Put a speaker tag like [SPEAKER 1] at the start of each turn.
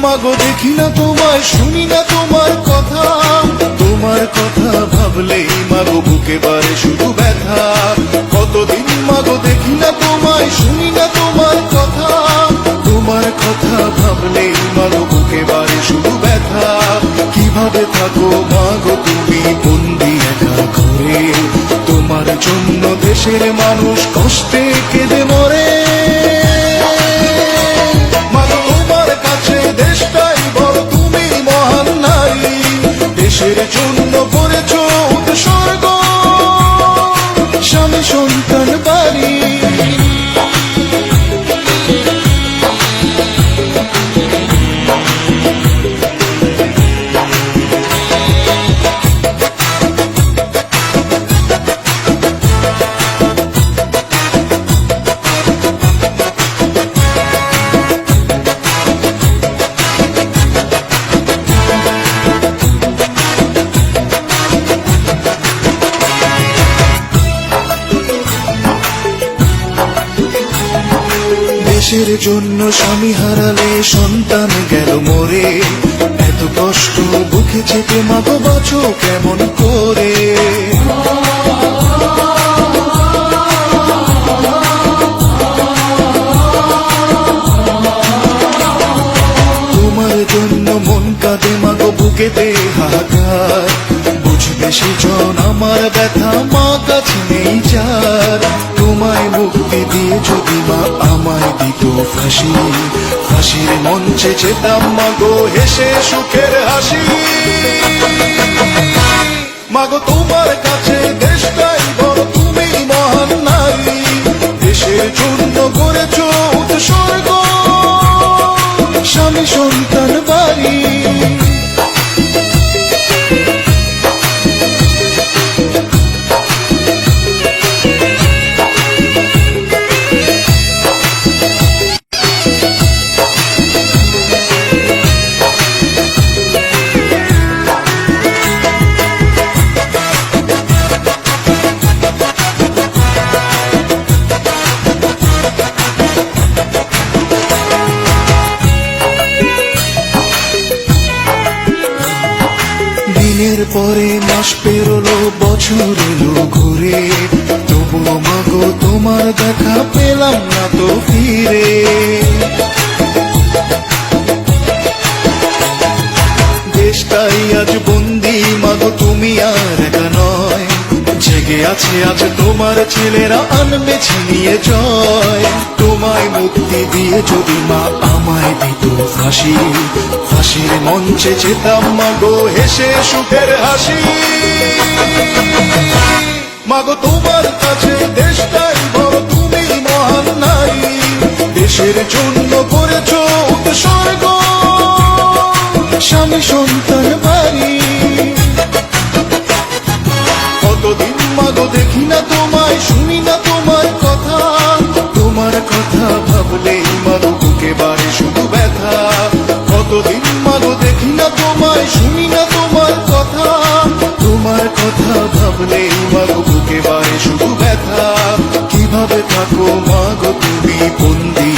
[SPEAKER 1] মাগো দেখি না তোমায়, শুনি না তোমার কথা, তোমার কথা ভাবলেই মাগো বুকে বাড়ে শুধু ব্যথা। কতদিন মাগো দেখি না তোমায়, শুনি না তোমার কথা, তোমার কথা ভাবলেই মাগো বুকে বাড়ে শুধু ব্যথা। কিভাবে থাকো মাগো তুমি বন্দি একা ঘরে, তোমার জন্য দেশের মানুষ কষ্টে কেঁদে মরে। দেশের জন্য করেছ উৎসর্গ, স্বামী সন্তান বাড়ি। দেশের জন্য স্বামী হারালে সন্তান গেল মরে, এত কষ্ট বুকে চেপে মাগো বাঁচো কেমন করে। তোমার জন্য মন কাঁদে মাগো বুকেতে হাহাকার, বুঝবে সেজন আমার ব্যথা মা কাছে নেই যার। তোমায় মুক্তি দিয়ে যদি মা আমায় দিত ফাঁসি, ফাঁসির মঞ্চে যেতাম মাগো হেসে সুখের হাসি। মাগো তোমার কাছে দেশটাই বড়, তুমি মহান নারী, দেশের জন্য করেছ উৎসর্গ, স্বামী সন্তান বাড়ি। দিনের পরে মাস পেরোলো, বছর এলো ঘুরে, তবুও মাগো তোমার দেখা পেলাম না তো ফিরে। দেশটাই আজ বন্দি মাগো তুমি আর একা নয়, জেগে আছে আজ তোমার ছেলেরা আনবে ছিনিয়ে জয়। তোমায় মুক্তি দিয়ে যদি মা আমায় দিত ফাঁসি, ফাঁসির মঞ্চে যেতাম মাগো হেসে সুখের হাসি। মাগো তোমার কাছে দেশটাই বড়, তুমি মহান নারী, দেশের জন্য করেছ উৎসর্গ, স্বামী সন্তান বাড়ি। কতদিন মাগো দেখি না তোমায়, শুনি না তোমার কথা, তোমার কথা ভাবলেই মাগো বুকে বাড়ে শুধু ব্যথা। কতদিন মাগো দেখি না তোমায়, শুনি না তোমার কথা, তোমার কথা ভাবলেই মাগো বুকে বাড়ে শুধু ব্যথা। কিভাবে থাকো মাগো তুমি বন্দি